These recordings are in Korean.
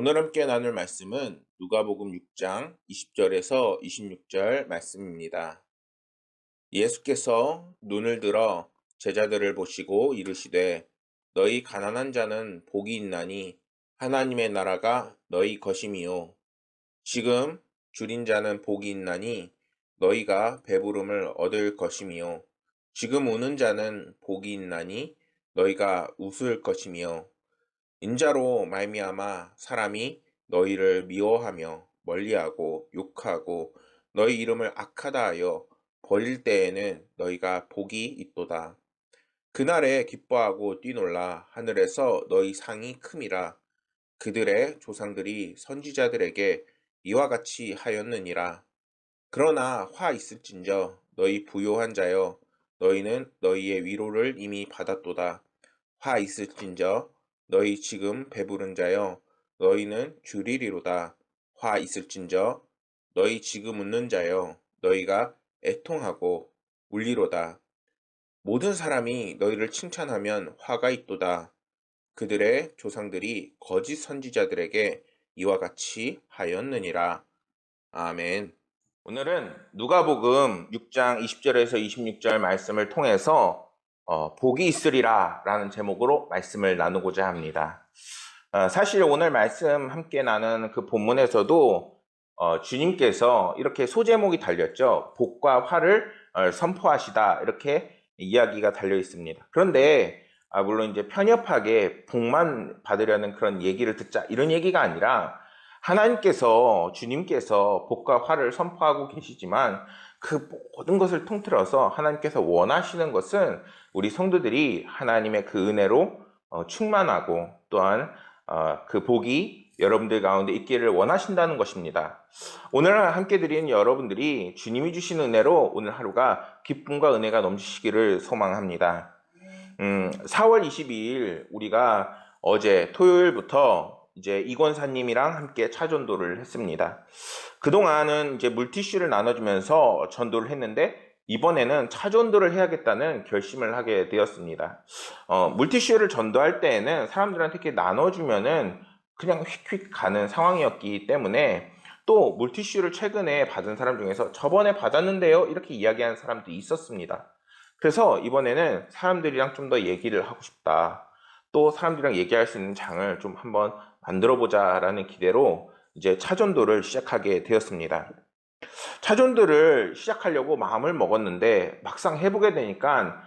오늘 함께 나눌 말씀은 누가복음 6장 20절에서 26절 말씀입니다. 예수께서 눈을 들어 제자들을 보시고 이르시되 너희 가난한 자는 복이 있나니 하나님의 나라가 너희 것임이요. 지금 줄인 자는 복이 있나니 너희가 배부름을 얻을 것임이요. 지금 우는 자는 복이 있나니 너희가 웃을 것임이요. 인자로 말미암아 사람이 너희를 미워하며 멀리하고 욕하고 너희 이름을 악하다 하여 버릴 때에는 너희가 복이 있도다. 그날에 기뻐하고 뛰놀라 하늘에서 너희 상이 큼이라. 그들의 조상들이 선지자들에게 이와 같이 하였느니라. 그러나 화 있을진저 너희 부요한 자여 너희는 너희의 위로를 이미 받았도다. 화 있을진저 너희 지금 배부른 자여 너희는 줄이리로다. 화 있을진저 너희 지금 웃는 자여 너희가 애통하고 울리로다. 모든 사람이 너희를 칭찬하면 화가 있도다. 그들의 조상들이 거짓 선지자들에게 이와 같이 하였느니라. 아멘. 오늘은 누가복음 6장 20절에서 26절 말씀을 통해서 복이 있으리라 라는 제목으로 말씀을 나누고자 합니다. 사실 오늘 말씀 함께 나눈 그 본문에서도 주님께서 이렇게 소제목이 달렸죠. 복과 화를 선포하시다 이렇게 이야기가 달려 있습니다. 그런데 물론 이제 편협하게 복만 받으려는 그런 얘기를 듣자 이런 얘기가 아니라 하나님께서 주님께서 복과 화를 선포하고 계시지만 그 모든 것을 통틀어서 하나님께서 원하시는 것은 우리 성도들이 하나님의 그 은혜로 충만하고 또한 그 복이 여러분들 가운데 있기를 원하신다는 것입니다. 오늘 함께 드리는 여러분들이 주님이 주신 은혜로 오늘 하루가 기쁨과 은혜가 넘치시기를 소망합니다. 4월 22일 우리가 어제 토요일부터 이제 이권사님이랑 함께 차전도를 했습니다. 그동안은 이제 물티슈를 나눠주면서 전도를 했는데 이번에는 차전도를 해야겠다는 결심을 하게 되었습니다. 물티슈를 전도할 때에는 사람들한테 이렇게 나눠주면은 그냥 휙휙 가는 상황이었기 때문에 또 물티슈를 최근에 받은 사람 중에서 저번에 받았는데요 이렇게 이야기하는 사람도 있었습니다. 그래서 이번에는 사람들이랑 좀 더 얘기를 하고 싶다. 또 사람들이랑 얘기할 수 있는 장을 좀 한번 만들어 보자라는 기대로 이제 차전도를 시작하게 되었습니다. 차전도를 시작하려고 마음을 먹었는데 막상 해보게 되니까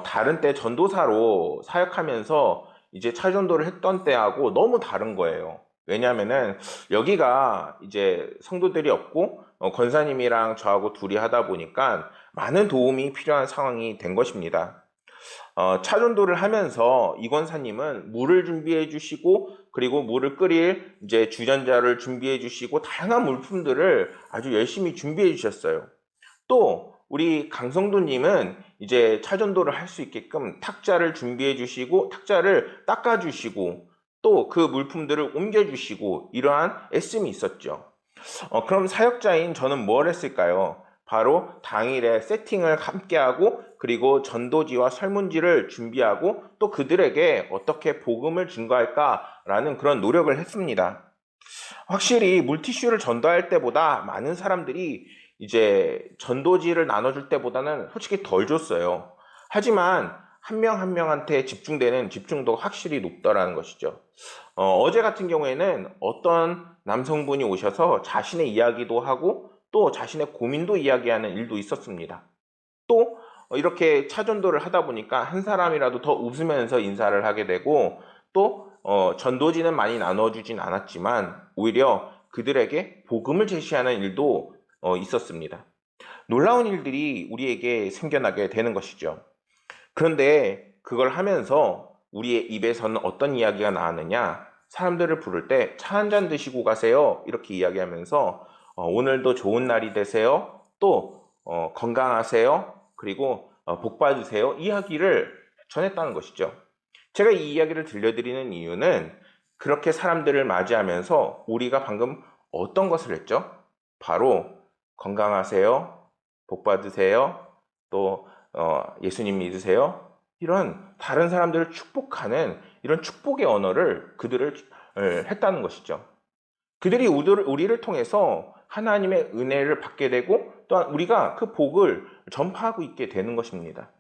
다른 때 전도사로 사역하면서 이제 차전도를 했던 때하고 너무 다른 거예요. 왜냐하면은 여기가 이제 성도들이 없고 권사님이랑 저하고 둘이 하다 보니까 많은 도움이 필요한 상황이 된 것입니다. 차전도를 하면서 이권사님은 물을 준비해 주시고 그리고 물을 끓일 이제 주전자를 준비해 주시고 다양한 물품들을 아주 열심히 준비해 주셨어요. 또 우리 강성도님은 이제 차전도를 할 수 있게끔 탁자를 준비해 주시고 탁자를 닦아 주시고 또 그 물품들을 옮겨 주시고 이러한 애씀이 있었죠. 그럼 사역자인 저는 뭘 했을까요? 바로 당일에 세팅을 함께하고 그리고 전도지와 설문지를 준비하고 또 그들에게 어떻게 복음을 증거할까라는 그런 노력을 했습니다. 확실히 물티슈를 전도할 때보다 많은 사람들이 이제 전도지를 나눠줄 때보다는 솔직히 덜 줬어요. 하지만 한 명 한 명한테 집중되는 집중도가 확실히 높더라는 것이죠. 어제 같은 경우에는 어떤 남성분이 오셔서 자신의 이야기도 하고 또 자신의 고민도 이야기하는 일도 있었습니다. 또 이렇게 차전도를 하다 보니까 한 사람이라도 더 웃으면서 인사를 하게 되고 또 전도지는 많이 나눠주진 않았지만 오히려 그들에게 복음을 제시하는 일도 있었습니다. 놀라운 일들이 우리에게 생겨나게 되는 것이죠. 그런데 그걸 하면서 우리의 입에서는 어떤 이야기가 나왔느냐? 사람들을 부를 때 차 한 잔 드시고 가세요. 이렇게 이야기하면서 오늘도 좋은 날이 되세요. 또 건강하세요. 그리고 복 받으세요. 이야기를 전했다는 것이죠. 제가 이 이야기를 들려드리는 이유는 그렇게 사람들을 맞이하면서 우리가 방금 어떤 것을 했죠? 바로 건강하세요. 복 받으세요. 또 예수님 믿으세요. 이런 다른 사람들을 축복하는 이런 축복의 언어를 그들을 했다는 것이죠. 그들이 우리를 통해서 하나님의 은혜를 받게 되고 또한 우리가 그 복을 전파하고 있게 되는 것입니다.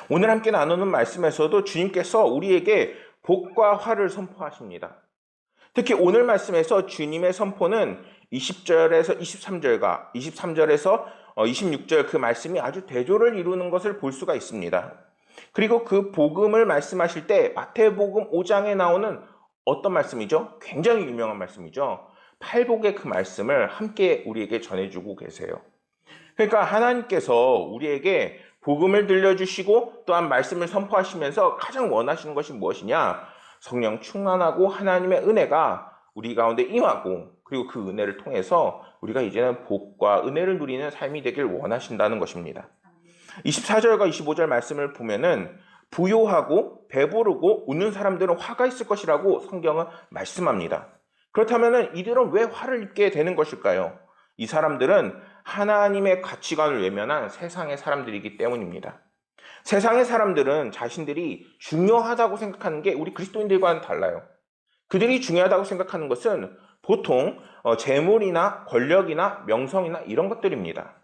오늘 함께 나누는 말씀에서도 주님께서 우리에게 복과 화를 선포하십니다. 특히 오늘 말씀에서 주님의 선포는 20절에서 23절과 23절에서 26절 그 말씀이 아주 대조를 이루는 것을 볼 수가 있습니다. 그리고 그 복음을 말씀하실 때 마태복음 5장에 나오는 어떤 말씀이죠? 굉장히 유명한 말씀이죠. 팔복의 그 말씀을 함께 우리에게 전해주고 계세요. 그러니까 하나님께서 우리에게 복음을 들려주시고 또한 말씀을 선포하시면서 가장 원하시는 것이 무엇이냐? 성령 충만하고 하나님의 은혜가 우리 가운데 임하고 그리고 그 은혜를 통해서 우리가 이제는 복과 은혜를 누리는 삶이 되길 원하신다는 것입니다. 24절과 25절 말씀을 보면은 부요하고 배부르고 웃는 사람들은 화가 있을 것이라고 성경은 말씀합니다. 그렇다면 이들은 왜 화를 입게 되는 것일까요? 이 사람들은 하나님의 가치관을 외면한 세상의 사람들이기 때문입니다. 세상의 사람들은 자신들이 중요하다고 생각하는 게 우리 그리스도인들과는 달라요. 그들이 중요하다고 생각하는 것은 보통 재물이나 권력이나 명성이나 이런 것들입니다.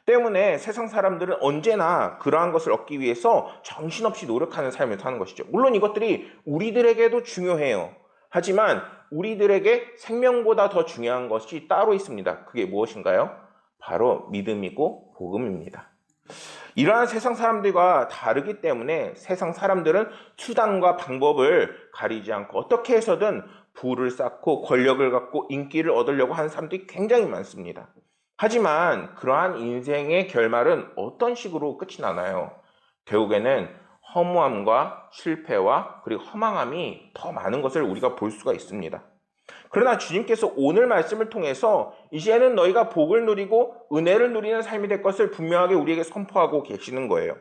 때문에 세상 사람들은 언제나 그러한 것을 얻기 위해서 정신없이 노력하는 삶을 사는 것이죠. 물론 이것들이 우리들에게도 중요해요. 하지만 우리들에게 생명보다 더 중요한 것이 따로 있습니다. 그게 무엇인가요? 바로 믿음이고 복음입니다. 이러한 세상 사람들과 다르기 때문에 세상 사람들은 수단과 방법을 가리지 않고 어떻게 해서든 부를 쌓고 권력을 갖고 인기를 얻으려고 하는 사람들이 굉장히 많습니다. 하지만 그러한 인생의 결말은 어떤 식으로 끝이 나나요? 결국에는 허무함과 실패와 그리고 허망함이 더 많은 것을 우리가 볼 수가 있습니다. 그러나 주님께서 오늘 말씀을 통해서 이제는 너희가 복을 누리고 은혜를 누리는 삶이 될 것을 분명하게 우리에게 선포하고 계시는 거예요.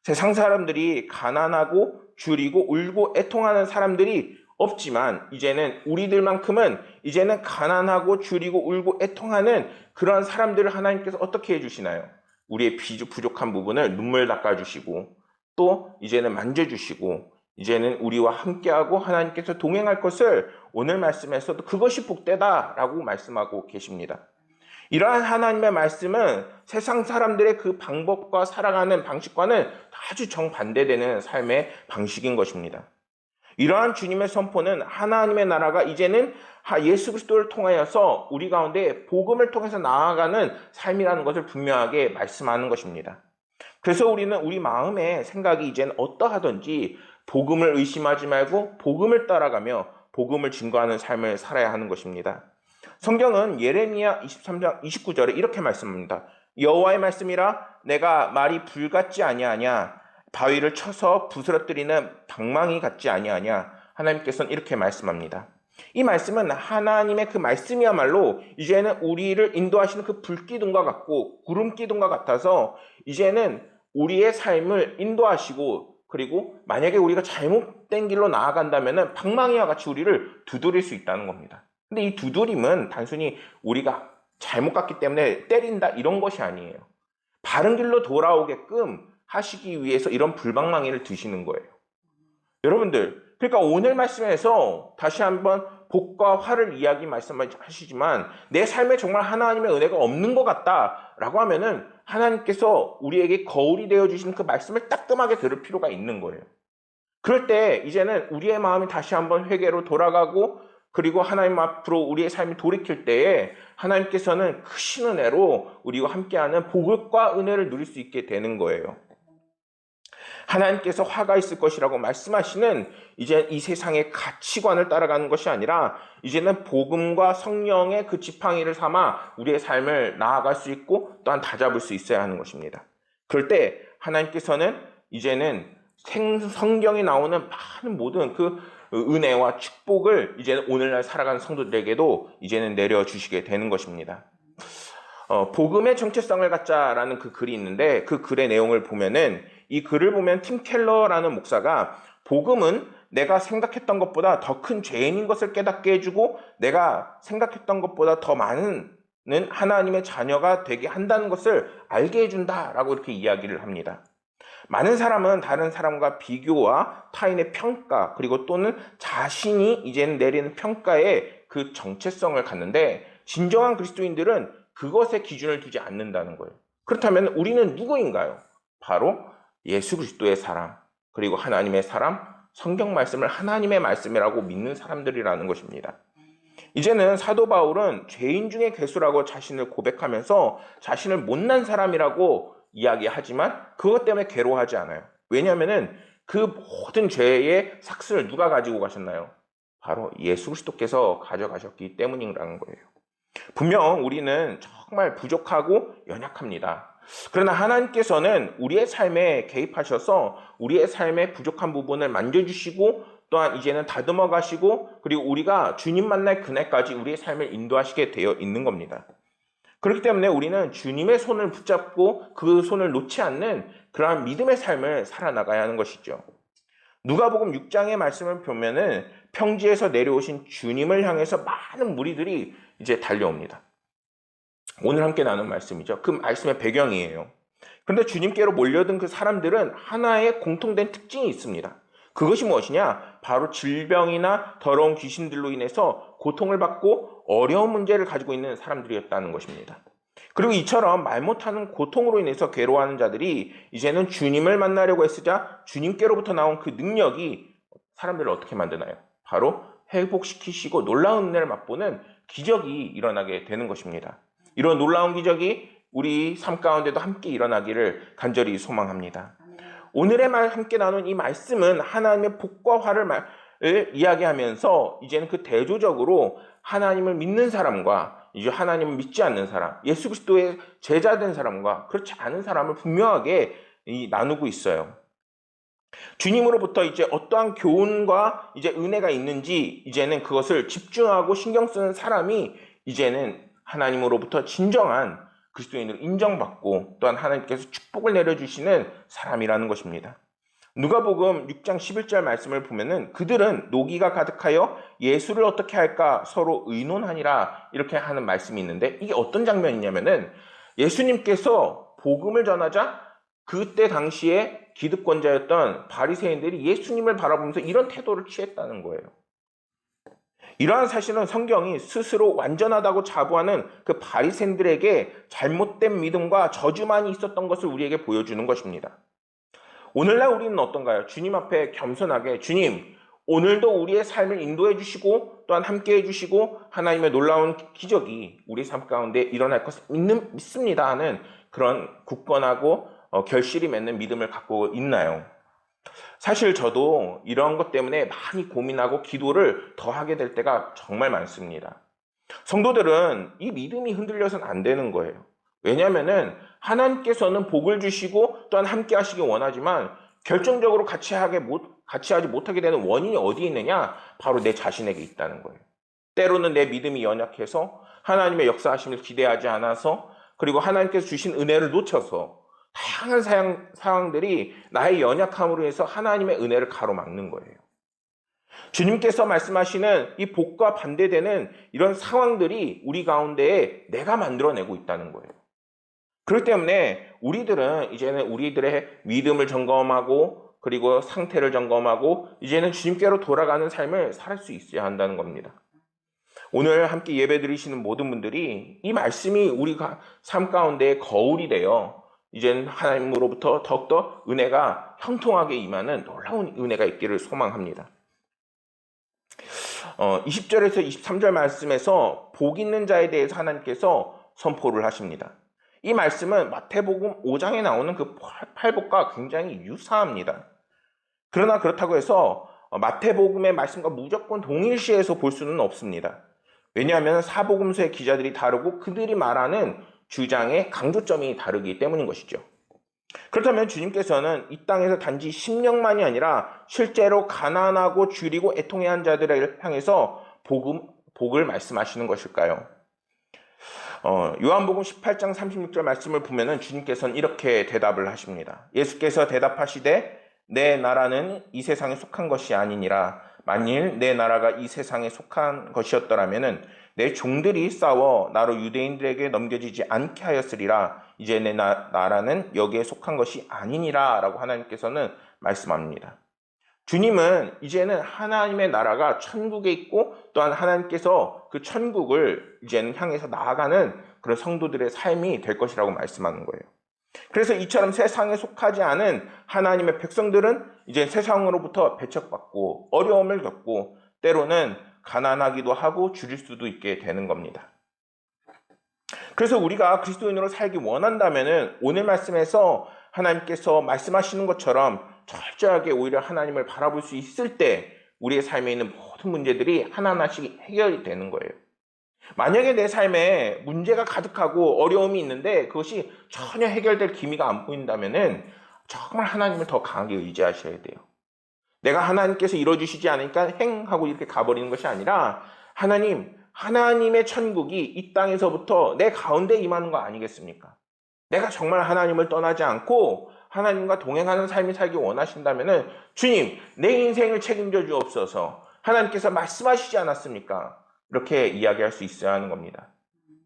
세상 사람들이 가난하고 줄이고 울고 애통하는 사람들이 없지만 이제는 우리들만큼은 이제는 가난하고 줄이고 울고 애통하는 그런 사람들을 하나님께서 어떻게 해주시나요? 우리의 부족한 부분을 눈물 닦아주시고 또 이제는 만져주시고 이제는 우리와 함께하고 하나님께서 동행할 것을 오늘 말씀에서도 그것이 복되다라고 말씀하고 계십니다. 이러한 하나님의 말씀은 세상 사람들의 그 방법과 살아가는 방식과는 아주 정반대되는 삶의 방식인 것입니다. 이러한 주님의 선포는 하나님의 나라가 이제는 예수 그리스도를 통하여서 우리 가운데 복음을 통해서 나아가는 삶이라는 것을 분명하게 말씀하는 것입니다. 그래서 우리는 우리 마음의 생각이 이제는 어떠하든지 복음을 의심하지 말고 복음을 따라가며 복음을 증거하는 삶을 살아야 하는 것입니다. 성경은 예레미야 23장 29절에 이렇게 말씀합니다. 여호와의 말씀이라 내가 말이 불같지 아니하냐 바위를 쳐서 부스러뜨리는 방망이 같지 아니하냐. 하나님께서는 이렇게 말씀합니다. 이 말씀은 하나님의 그 말씀이야말로 이제는 우리를 인도하시는 그 불기둥과 같고 구름기둥과 같아서 이제는 우리의 삶을 인도하시고 그리고 만약에 우리가 잘못된 길로 나아간다면 방망이와 같이 우리를 두드릴 수 있다는 겁니다. 근데 이 두드림은 단순히 우리가 잘못 갔기 때문에 때린다 이런 것이 아니에요. 바른 길로 돌아오게끔 하시기 위해서 이런 불방망이를 드시는 거예요. 여러분들, 그러니까 오늘 말씀에서 다시 한번 복과 화를 말씀하시지만 내 삶에 정말 하나님의 은혜가 없는 것 같다라고 하면은 하나님께서 우리에게 거울이 되어주신 그 말씀을 따끔하게 들을 필요가 있는 거예요. 그럴 때 이제는 우리의 마음이 다시 한번 회개로 돌아가고 그리고 하나님 앞으로 우리의 삶이 돌이킬 때에 하나님께서는 크신 은혜로 우리와 함께하는 복과 은혜를 누릴 수 있게 되는 거예요. 하나님께서 화가 있을 것이라고 말씀하시는 이제 이 세상의 가치관을 따라가는 것이 아니라 이제는 복음과 성령의 그 지팡이를 삼아 우리의 삶을 나아갈 수 있고 또한 다잡을 수 있어야 하는 것입니다. 그럴 때 하나님께서는 이제는 성경에 나오는 많은 모든 그 은혜와 축복을 이제는 오늘날 살아가는 성도들에게도 이제는 내려주시게 되는 것입니다. 복음의 정체성을 갖자라는 그 글이 있는데 그 글의 내용을 보면은 이 글을 보면 팀 켈러라는 목사가 복음은 내가 생각했던 것보다 더 큰 죄인인 것을 깨닫게 해주고 내가 생각했던 것보다 더 많은 하나님의 자녀가 되게 한다는 것을 알게 해준다라고 이렇게 이야기를 합니다. 많은 사람은 다른 사람과 비교와 타인의 평가 그리고 또는 자신이 이제는 내리는 평가에 그 정체성을 갖는데 진정한 그리스도인들은 그것에 기준을 두지 않는다는 거예요. 그렇다면 우리는 누구인가요? 바로 예수 그리스도의 사람, 그리고 하나님의 사람, 성경 말씀을 하나님의 말씀이라고 믿는 사람들이라는 것입니다. 이제는 사도 바울은 죄인 중에 괴수라고 자신을 고백하면서 자신을 못난 사람이라고 이야기하지만 그것 때문에 괴로워하지 않아요. 왜냐하면 그 모든 죄의 삭스를 누가 가지고 가셨나요? 바로 예수 그리스도께서 가져가셨기 때문이라는 거예요. 분명 우리는 정말 부족하고 연약합니다. 그러나 하나님께서는 우리의 삶에 개입하셔서 우리의 삶의 부족한 부분을 만져주시고 또한 이제는 다듬어 가시고 그리고 우리가 주님 만날 그날까지 우리의 삶을 인도하시게 되어 있는 겁니다. 그렇기 때문에 우리는 주님의 손을 붙잡고 그 손을 놓지 않는 그러한 믿음의 삶을 살아나가야 하는 것이죠. 누가복음 6장의 말씀을 보면은 평지에서 내려오신 주님을 향해서 많은 무리들이 이제 달려옵니다. 오늘 함께 나눈 말씀이죠. 그 말씀의 배경이에요. 그런데 주님께로 몰려든 그 사람들은 하나의 공통된 특징이 있습니다. 그것이 무엇이냐? 바로 질병이나 더러운 귀신들로 인해서 고통을 받고 어려운 문제를 가지고 있는 사람들이었다는 것입니다. 그리고 이처럼 말 못하는 고통으로 인해서 괴로워하는 자들이 이제는 주님을 만나려고 애쓰자 주님께로부터 나온 그 능력이 사람들을 어떻게 만드나요? 바로 회복시키시고 놀라운 은혜를 맛보는 기적이 일어나게 되는 것입니다. 이런 놀라운 기적이 우리 삶 가운데도 함께 일어나기를 간절히 소망합니다. 오늘의 함께 나눈 이 말씀은 하나님의 복과 화를 이야기하면서 이제는 그 대조적으로 하나님을 믿는 사람과 이제 하나님을 믿지 않는 사람, 예수 그리스도의 제자된 사람과 그렇지 않은 사람을 분명하게 나누고 있어요. 주님으로부터 이제 어떠한 교훈과 이제 은혜가 있는지 이제는 그것을 집중하고 신경 쓰는 사람이 이제는 하나님으로부터 진정한 그리스도인을 인정받고 또한 하나님께서 축복을 내려주시는 사람이라는 것입니다. 누가복음 6장 11절 말씀을 보면은 그들은 노기가 가득하여 예수를 어떻게 할까 서로 의논하니라 이렇게 하는 말씀이 있는데 이게 어떤 장면이냐면은 예수님께서 복음을 전하자 그때 당시에 기득권자였던 바리새인들이 예수님을 바라보면서 이런 태도를 취했다는 거예요. 이러한 사실은 성경이 스스로 완전하다고 자부하는 그 바리새인들에게 잘못된 믿음과 저주만이 있었던 것을 우리에게 보여주는 것입니다. 오늘날 우리는 어떤가요? 주님 앞에 겸손하게 주님, 오늘도 우리의 삶을 인도해 주시고 또한 함께 해 주시고 하나님의 놀라운 기적이 우리 삶 가운데 일어날 것을 믿습니다 하는 그런 굳건하고 결실이 맺는 믿음을 갖고 있나요? 사실 저도 이런 것 때문에 많이 고민하고 기도를 더 하게 될 때가 정말 많습니다. 성도들은 이 믿음이 흔들려서는 안 되는 거예요. 왜냐하면은 하나님께서는 복을 주시고 또한 함께 하시기 원하지만 결정적으로 같이 하지 못하게 되는 원인이 어디에 있느냐? 바로 내 자신에게 있다는 거예요. 때로는 내 믿음이 연약해서 하나님의 역사하심을 기대하지 않아서 그리고 하나님께서 주신 은혜를 놓쳐서 다양한 상황들이 나의 연약함으로 해서 하나님의 은혜를 가로막는 거예요. 주님께서 말씀하시는 이 복과 반대되는 이런 상황들이 우리 가운데에 내가 만들어내고 있다는 거예요. 그렇기 때문에 우리들은 이제는 우리들의 믿음을 점검하고 그리고 상태를 점검하고 이제는 주님께로 돌아가는 삶을 살 수 있어야 한다는 겁니다. 오늘 함께 예배 드리시는 모든 분들이 이 말씀이 우리 삶 가운데 거울이 되어 이제는 하나님으로부터 더욱더 은혜가 형통하게 임하는 놀라운 은혜가 있기를 소망합니다. 20절에서 23절 말씀에서 복 있는 자에 대해서 하나님께서 선포를 하십니다. 이 말씀은 마태복음 5장에 나오는 그 팔복과 굉장히 유사합니다. 그러나 그렇다고 해서 마태복음의 말씀과 무조건 동일시해서 볼 수는 없습니다. 왜냐하면 사복음서의 기자들이 다르고 그들이 말하는 주장의 강조점이 다르기 때문인 것이죠. 그렇다면 주님께서는 이 땅에서 단지 심령만이 아니라 실제로 가난하고 줄이고 애통해야 한 자들을 향해서 복을 말씀하시는 것일까요? 요한복음 18장 36절 말씀을 보면은 주님께서는 이렇게 대답을 하십니다. 예수께서 대답하시되 내 나라는 이 세상에 속한 것이 아니니라. 만일 내 나라가 이 세상에 속한 것이었더라면은 내 종들이 싸워 나로 유대인들에게 넘겨지지 않게 하였으리라. 이제 내 나라는 여기에 속한 것이 아니니라 라고 하나님께서는 말씀합니다. 주님은 이제는 하나님의 나라가 천국에 있고 또한 하나님께서 그 천국을 이제는 향해서 나아가는 그런 성도들의 삶이 될 것이라고 말씀하는 거예요. 그래서 이처럼 세상에 속하지 않은 하나님의 백성들은 이제 세상으로부터 배척받고 어려움을 겪고 때로는 가난하기도 하고 줄일 수도 있게 되는 겁니다. 그래서 우리가 그리스도인으로 살기 원한다면 오늘 말씀에서 하나님께서 말씀하시는 것처럼 철저하게 오히려 하나님을 바라볼 수 있을 때 우리의 삶에 있는 모든 문제들이 하나하나씩 해결이 되는 거예요. 만약에 내 삶에 문제가 가득하고 어려움이 있는데 그것이 전혀 해결될 기미가 안 보인다면 정말 하나님을 더 강하게 의지하셔야 돼요. 내가 하나님께서 이루어주시지 않으니까 행하고 이렇게 가버리는 것이 아니라 하나님의 천국이 이 땅에서부터 내 가운데 임하는 거 아니겠습니까? 내가 정말 하나님을 떠나지 않고 하나님과 동행하는 삶을 살기 원하신다면 주님, 내 인생을 책임져 주옵소서. 하나님께서 말씀하시지 않았습니까? 이렇게 이야기할 수 있어야 하는 겁니다.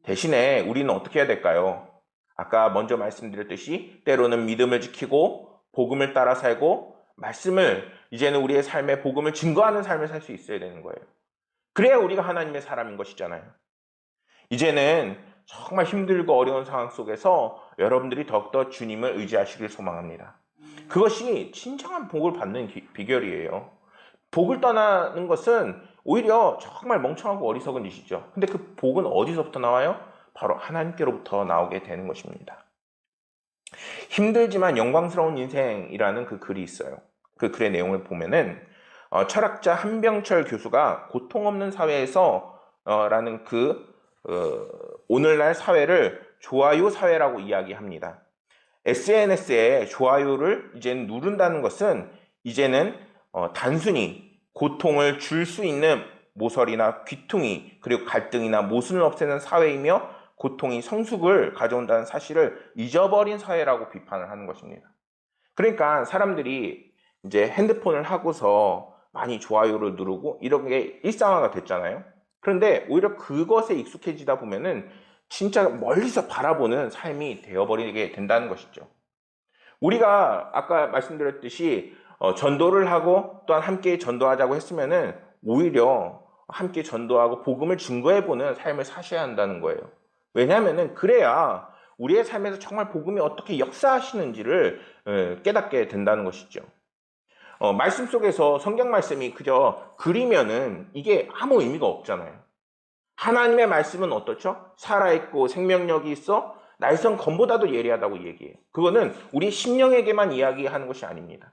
대신에 우리는 어떻게 해야 될까요? 아까 먼저 말씀드렸듯이 때로는 믿음을 지키고 복음을 따라 살고 말씀을 이제는 우리의 삶에 복음을 증거하는 삶을 살 수 있어야 되는 거예요. 그래야 우리가 하나님의 사람인 것이잖아요. 이제는 정말 힘들고 어려운 상황 속에서 여러분들이 더욱더 주님을 의지하시길 소망합니다. 그것이 진정한 복을 받는 비결이에요. 복을 떠나는 것은 오히려 정말 멍청하고 어리석은 짓이죠. 근데 그 복은 어디서부터 나와요? 바로 하나님께로부터 나오게 되는 것입니다. 힘들지만 영광스러운 인생이라는 그 글이 있어요. 그 글의 내용을 보면은 철학자 한병철 교수가 고통 없는 사회에서 라는 오늘날 사회를 좋아요 사회라고 이야기합니다. SNS에 좋아요를 이제는 누른다는 것은 이제는 단순히 고통을 줄 수 있는 모설이나 귀퉁이 그리고 갈등이나 모순을 없애는 사회이며 고통이 성숙을 가져온다는 사실을 잊어버린 사회라고 비판을 하는 것입니다. 그러니까 사람들이 이제 핸드폰을 하고서 많이 좋아요를 누르고 이런 게 일상화가 됐잖아요. 그런데 오히려 그것에 익숙해지다 보면은 진짜 멀리서 바라보는 삶이 되어버리게 된다는 것이죠. 우리가 아까 말씀드렸듯이 전도를 하고 또한 함께 전도하자고 했으면은 오히려 함께 전도하고 복음을 증거해보는 삶을 사셔야 한다는 거예요. 왜냐하면은 그래야 우리의 삶에서 정말 복음이 어떻게 역사하시는지를 깨닫게 된다는 것이죠. 말씀 속에서 성경 말씀이 그저 글이면은 이게 아무 의미가 없잖아요. 하나님의 말씀은 어떻죠? 살아있고 생명력이 있어 날선 검보다도 예리하다고 얘기해요. 그거는 우리 심령에게만 이야기하는 것이 아닙니다.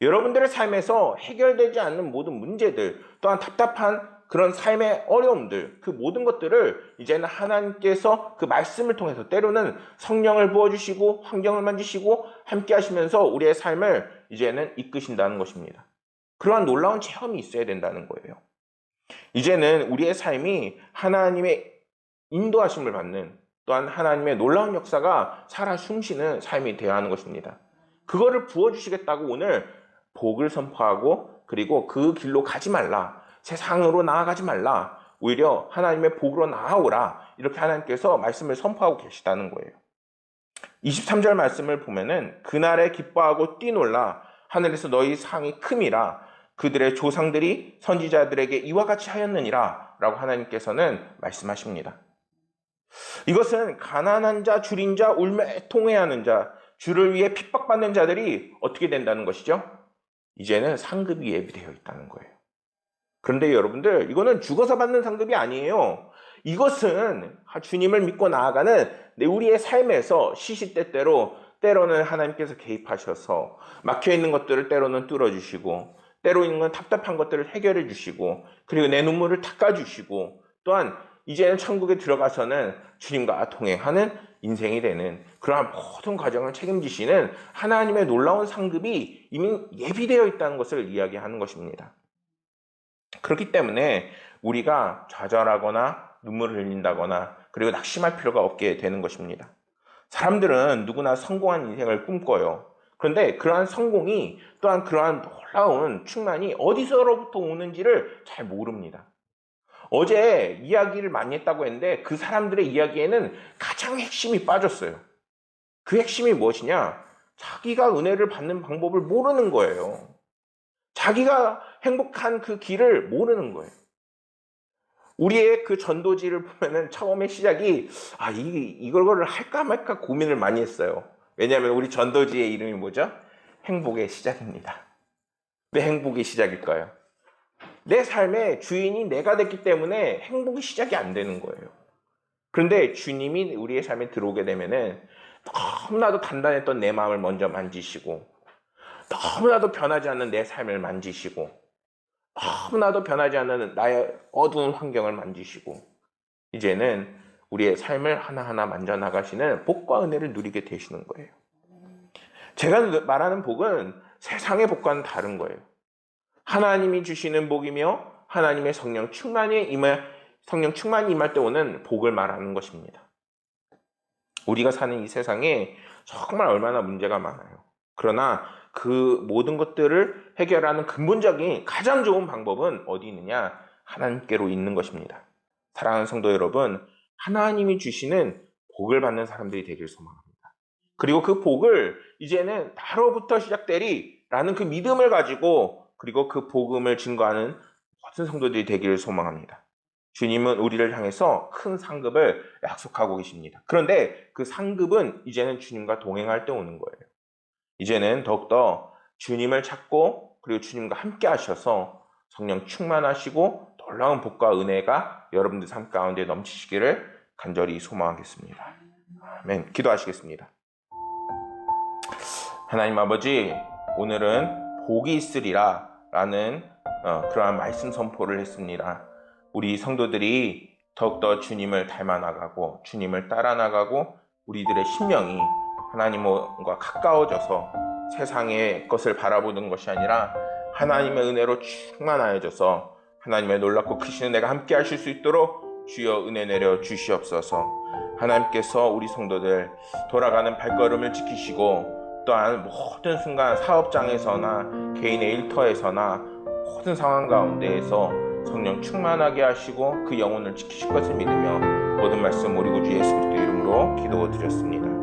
여러분들의 삶에서 해결되지 않는 모든 문제들, 또한 답답한 그런 삶의 어려움들, 그 모든 것들을 이제는 하나님께서 그 말씀을 통해서 때로는 성령을 부어주시고 환경을 만지시고 함께 하시면서 우리의 삶을 이제는 이끄신다는 것입니다. 그러한 놀라운 체험이 있어야 된다는 거예요. 이제는 우리의 삶이 하나님의 인도하심을 받는 또한 하나님의 놀라운 역사가 살아 숨쉬는 삶이 되어야 하는 것입니다. 그거를 부어주시겠다고 오늘 복을 선포하고 그리고 그 길로 가지 말라. 세상으로 나아가지 말라. 오히려 하나님의 복으로 나아오라. 이렇게 하나님께서 말씀을 선포하고 계시다는 거예요. 23절 말씀을 보면은 그날에 기뻐하고 뛰놀라. 하늘에서 너희 상이 큼이라. 그들의 조상들이 선지자들에게 이와 같이 하였느니라. 라고 하나님께서는 말씀하십니다. 이것은 가난한 자, 줄인 자, 울며 통회하는 자, 주를 위해 핍박받는 자들이 어떻게 된다는 것이죠? 이제는 상급이 예비되어 있다는 거예요. 그런데 여러분들, 이거는 죽어서 받는 상급이 아니에요. 이것은 주님을 믿고 나아가는 우리의 삶에서 시시때때로 때로는 하나님께서 개입하셔서 막혀있는 것들을 때로는 뚫어주시고 때로 있는 답답한 것들을 해결해 주시고 그리고 내 눈물을 닦아주시고 또한 이제는 천국에 들어가서는 주님과 동행하는 인생이 되는 그러한 모든 과정을 책임지시는 하나님의 놀라운 상급이 이미 예비되어 있다는 것을 이야기하는 것입니다. 그렇기 때문에 우리가 좌절하거나 눈물을 흘린다거나 그리고 낙심할 필요가 없게 되는 것입니다. 사람들은 누구나 성공한 인생을 꿈꿔요. 그런데 그러한 성공이 또한 그러한 놀라운 충만이 어디서로부터 오는지를 잘 모릅니다. 어제 이야기를 많이 했다고 했는데 그 사람들의 이야기에는 가장 핵심이 빠졌어요. 그 핵심이 무엇이냐? 자기가 은혜를 받는 방법을 모르는 거예요. 자기가 행복한 그 길을 모르는 거예요. 우리의 그 전도지를 보면은 처음에 시작이 이걸 할까 말까 고민을 많이 했어요. 왜냐하면 우리 전도지의 이름이 뭐죠? 행복의 시작입니다. 왜 행복의 시작일까요? 내 삶의 주인이 내가 됐기 때문에 행복이 시작이 안 되는 거예요. 그런데 주님이 우리의 삶에 들어오게 되면은 너무나도 단단했던 내 마음을 먼저 만지시고, 너무나도 변하지 않는 내 삶을 만지시고, 너무나도 변하지 않는 나의 어두운 환경을 만지시고, 이제는 우리의 삶을 하나하나 만져나가시는 복과 은혜를 누리게 되시는 거예요. 제가 말하는 복은 세상의 복과는 다른 거예요. 하나님이 주시는 복이며 하나님의 성령 충만이 임할 때 오는 복을 말하는 것입니다. 우리가 사는 이 세상에 정말 얼마나 문제가 많아요. 그러나 그 모든 것들을 해결하는 근본적인 가장 좋은 방법은 어디 있느냐? 하나님께로 있는 것입니다. 사랑하는 성도 여러분, 하나님이 주시는 복을 받는 사람들이 되길 소망합니다. 그리고 그 복을 이제는 나로부터 시작되리라는 그 믿음을 가지고, 그리고 그 복음을 증거하는 모든 성도들이 되기를 소망합니다. 주님은 우리를 향해서 큰 상급을 약속하고 계십니다. 그런데 그 상급은 이제는 주님과 동행할 때 오는 거예요. 이제는 더욱더 주님을 찾고, 그리고 주님과 함께 하셔서 성령 충만하시고 놀라운 복과 은혜가 여러분들 삶 가운데 넘치시기를 간절히 소망하겠습니다. 아멘. 기도하시겠습니다. 하나님 아버지, 오늘은 복이 있으리라 라는 그러한 말씀 선포를 했습니다. 우리 성도들이 더욱더 주님을 닮아나가고 주님을 따라나가고 우리들의 심령이 하나님과 가까워져서 세상의 것을 바라보는 것이 아니라 하나님의 은혜로 충만하여져서 하나님의 놀랍고 크신 은혜가 함께 하실 수 있도록 주여 은혜 내려 주시옵소서. 하나님께서 우리 성도들 돌아가는 발걸음을 지키시고, 또한 모든 순간 사업장에서나 개인의 일터에서나 모든 상황 가운데에서 성령 충만하게 하시고 그 영혼을 지키실 것을 믿으며 모든 말씀 우리 구주 예수 그리스도 이름으로 기도드렸습니다.